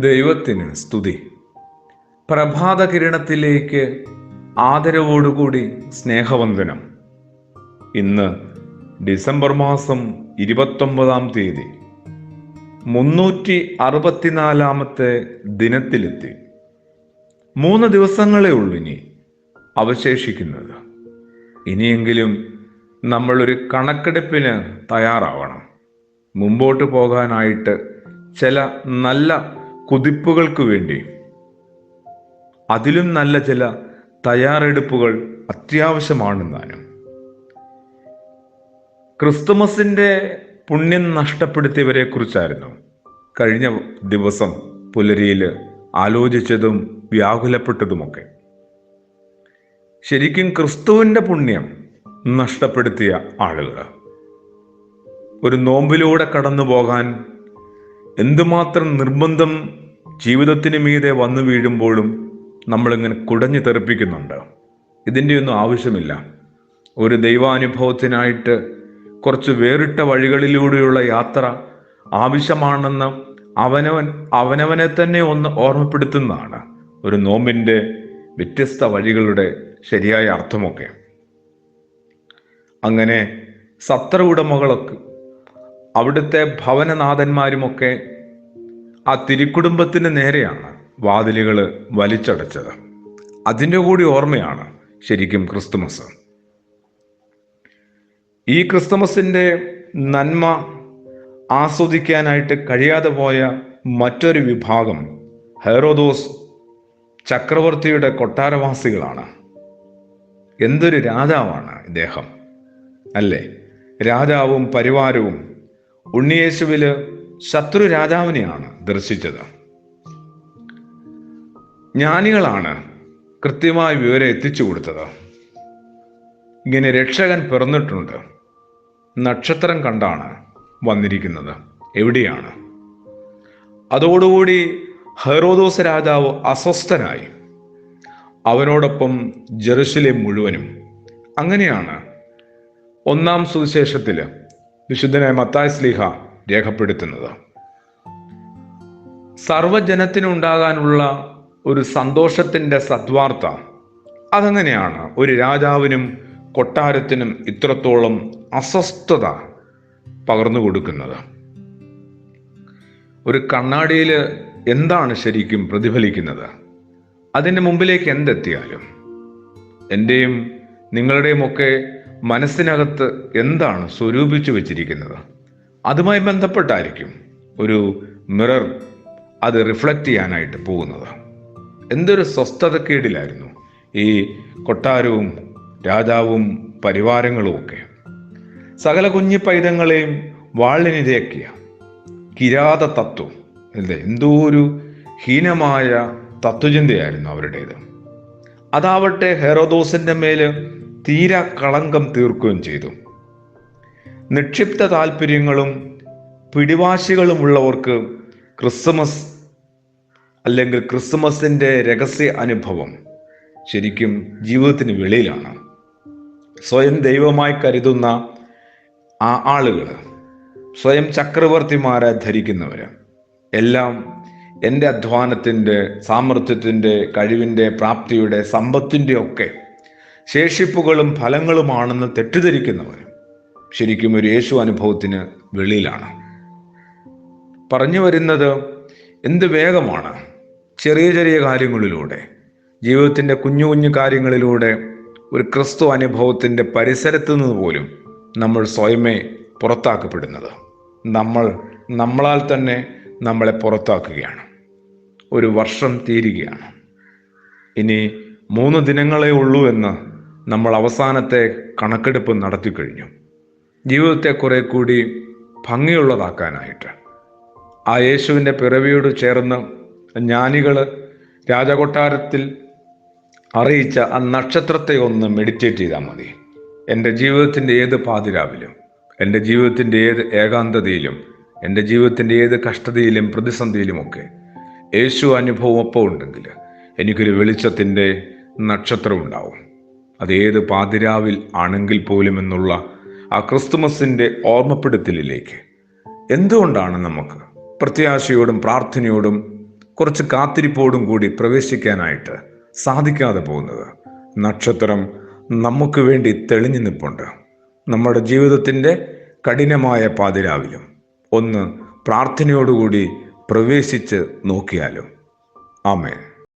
ദൈവത്തിന് സ്തുതി. പ്രഭാത കിരണത്തിലേക്ക് ആദരവോടുകൂടി സ്നേഹവന്ദനം. ഇന്ന് ഡിസംബർ മാസം 29-ാം തീയതി 364-ാമത്തെ ദിനത്തിലെത്തി. 3 ദിവസങ്ങളേ ഉള്ളൂ ഇനി അവശേഷിക്കുന്നത്. ഇനിയെങ്കിലും നമ്മളൊരു കണക്കെടുപ്പിന് തയ്യാറാവണം. മുമ്പോട്ട് പോകാനായിട്ട് ചില നല്ല കുതിപ്പുകൾക്ക് വേണ്ടി അതിലും നല്ല ചില തയ്യാറെടുപ്പുകൾ അത്യാവശ്യമാണെന്നാനും. ക്രിസ്തുമസിന്റെ പുണ്യം നഷ്ടപ്പെടുത്തിയവരെ കുറിച്ചായിരുന്നു കഴിഞ്ഞ ദിവസം പുലരിയിൽ ആലോചിച്ചതും വ്യാകുലപ്പെട്ടതുമൊക്കെ. ശരിക്കും ക്രിസ്തുവിന്റെ പുണ്യം നഷ്ടപ്പെടുത്തിയ ആളുകൾ ഒരു നോമ്പിലൂടെ കടന്നു പോകാൻ എന്തുമാത്രം നിർബന്ധം ജീവിതത്തിന് മീതെ വന്നു വീഴുമ്പോഴും നമ്മളിങ്ങനെ കുടഞ്ഞു തെറിപ്പിക്കുന്നുണ്ട്. ഇതിൻ്റെയൊന്നും ആവശ്യമില്ല. ഒരു ദൈവാനുഭവത്തിനായിട്ട് കുറച്ച് വേറിട്ട വഴികളിലൂടെയുള്ള യാത്ര ആവശ്യമാണെന്ന് അവനവനെ തന്നെ ഒന്ന് ഓർമ്മപ്പെടുത്തുന്നതാണ് ഒരു നോമ്പിൻ്റെ വ്യത്യസ്ത വഴികളുടെ ശരിയായ അർത്ഥമൊക്കെ. അങ്ങനെ സത്ര ഉടമകളൊക്കെ അവിടുത്തെ ഭവനനാഥന്മാരുമൊക്കെ ആ തിരുക്കുടുംബത്തിന് നേരെയാണ് വാതിലുകൾ വലിച്ചടച്ചത്. അതിൻ്റെ കൂടി ഓർമ്മയാണ് ശരിക്കും ക്രിസ്തുമസ്. ഈ ക്രിസ്തുമസിന്റെ നന്മ ആസ്വദിക്കാനായിട്ട് കഴിയാതെ പോയ മറ്റൊരു വിഭാഗം ഹെറോദോസ് ചക്രവർത്തിയുടെ കൊട്ടാരവാസികളാണ്. എന്തൊരു രാജാവാണ് ഇദ്ദേഹം അല്ലേ! രാജാവും പരിവാരവും ഉണ്ണിയേശുവില് ശത്രു രാജാവിനെയാണ് ദർശിച്ചത്. ജ്ഞാനികളാണ് കൃത്യമായ വിവരം എത്തിച്ചു കൊടുത്തത്. ഇങ്ങനെ രക്ഷകൻ പിറന്നിട്ടുണ്ട്, നക്ഷത്രം കണ്ടാണ് വന്നിരിക്കുന്നത്, എവിടെയാണ്? അതോടുകൂടി ഹെറോദോസ് രാജാവ് അസ്വസ്ഥനായി. അവനോടൊപ്പം ജെറുസലേം മുഴുവനും. അങ്ങനെയാണ് 1-ാം സുവിശേഷത്തില് വിശുദ്ധനായ മത്തായി ശ്ലീഹ രേഖപ്പെടുത്തുന്നത്. സർവജനത്തിനുണ്ടാകാനുള്ള ഒരു സന്തോഷത്തിന്റെ സദ്വാർത്ത അതെങ്ങനെയാണ് ഒരു രാജാവിനും കൊട്ടാരത്തിനും ഇത്രത്തോളം അസ്വസ്ഥത പകർന്നു കൊടുക്കുന്നത്? ഒരു കണ്ണാടിയിൽ എന്താണ് ശരിക്കും പ്രതിഫലിക്കുന്നത്? അതിൻ്റെ മുമ്പിലേക്ക് എന്തെത്തിയാലും എൻ്റെയും നിങ്ങളുടെയും ഒക്കെ മനസ്സിനകത്ത് എന്താണ് സ്വരൂപിച്ചു വെച്ചിരിക്കുന്നത്? അതുമായി ബന്ധപ്പെട്ടായിരിക്കും ഒരു മിറർ അത് റിഫ്ലക്റ്റ് ചെയ്യാനായിട്ട് പോകുന്നത്. എന്തൊരു സ്വസ്ഥതക്കേടിലായിരുന്നു ഈ കൊട്ടാരവും രാജാവും പരിവാരങ്ങളും ഒക്കെ. സകല കുഞ്ഞു പൈതങ്ങളെയും വാളിനിരയാക്കിയ കിരാത തത്വം അല്ലേ, എന്തോ ഒരു ഹീനമായ തത്വചിന്തയായിരുന്നു അവരുടേത്. അതാവട്ടെ ഹെറോദോസിന്റെ മേല് തീരാ കളങ്കം തീർക്കുകയും ചെയ്തു. നിക്ഷിപ്ത താല്പര്യങ്ങളും പിടിവാശികളുമുള്ളവർക്ക് ക്രിസ്മസ് അല്ലെങ്കിൽ ക്രിസ്മസിന്റെ രഹസ്യ അനുഭവം ശരിക്കും ജീവിതത്തിന് വെളിയിലാണ്. സ്വയം ദൈവമായി കരുതുന്ന ആ ആളുകൾ, സ്വയം ചക്രവർത്തിമാരെ ധരിക്കുന്നവര് എല്ലാം എൻ്റെ അധ്വാനത്തിൻ്റെ, സാമർത്ഥ്യത്തിൻ്റെ, കഴിവിൻ്റെ, പ്രാപ്തിയുടെ, സമ്പത്തിൻ്റെ ഒക്കെ ശേഷിപ്പുകളും ഫലങ്ങളുമാണെന്ന് തെറ്റിദ്ധരിക്കുന്നവർ ശരിക്കും ഒരു യേശു അനുഭവത്തിന് വെളിയിലാണ്. പറഞ്ഞു വരുന്നത് എന്ത് വേഗമാണ് ചെറിയ ചെറിയ കാര്യങ്ങളിലൂടെ, ജീവിതത്തിൻ്റെ കുഞ്ഞു കുഞ്ഞു കാര്യങ്ങളിലൂടെ ഒരു ക്രിസ്തു അനുഭവത്തിൻ്റെ പരിസരത്ത് നിന്ന് പോലും നമ്മൾ സ്വയമേ പുറത്താക്കപ്പെടുന്നത്. നമ്മളാൽ തന്നെ നമ്മളെ പുറത്താക്കുകയാണ്. ഒരു വർഷം തീരുകയാണ്. ഇനി 3 ദിനങ്ങളേ ഉള്ളൂ എന്ന് നമ്മൾ അവസാനത്തെ കണക്കെടുപ്പ് നടത്തി കഴിഞ്ഞു. ജീവിതത്തെ കുറെ കൂടി ഭംഗിയുള്ളതാക്കാനായിട്ട് ആ യേശുവിൻ്റെ പിറവിയോട് ചേർന്ന് ജ്ഞാനികൾ രാജകൊട്ടാരത്തിൽ അറിയിച്ച ആ നക്ഷത്രത്തെ ഒന്ന് മെഡിറ്റേറ്റ് ചെയ്താൽ മതി. എൻ്റെ ജീവിതത്തിൻ്റെ ഏത് പാതിരാവിലും, എൻ്റെ ജീവിതത്തിൻ്റെ ഏത് ഏകാന്തതയിലും, എൻ്റെ ജീവിതത്തിൻ്റെ ഏത് കഷ്ടതയിലും പ്രതിസന്ധിയിലുമൊക്കെ യേശു അനുഭവം ഒപ്പം ഉണ്ടെങ്കിൽ എനിക്കൊരു വെളിച്ചത്തിൻ്റെ നക്ഷത്രം ഉണ്ടാവും. അതേത് പാതിരാവിൽ ആണെങ്കിൽ പോലും എന്നുള്ള ആ ക്രിസ്തുമസിൻ്റെ ഓർമ്മപ്പെടുത്തലിലേക്ക് എന്തുകൊണ്ടാണ് നമുക്ക് പ്രത്യാശയോടും പ്രാർത്ഥനയോടും കുറച്ച് കാത്തിരിപ്പോടും കൂടി പ്രവേശിക്കാനായിട്ട് സാധിക്കാതെ പോകുന്നത്? നക്ഷത്രം നമുക്ക് വേണ്ടി തെളിഞ്ഞു നിൽപ്പുണ്ട്. നമ്മുടെ ജീവിതത്തിൻ്റെ കഠിനമായ പാതിരാവിലും ഒന്ന് പ്രാർത്ഥനയോടുകൂടി പ്രവേശിച്ച് നോക്കിയാലും. ആമേൻ.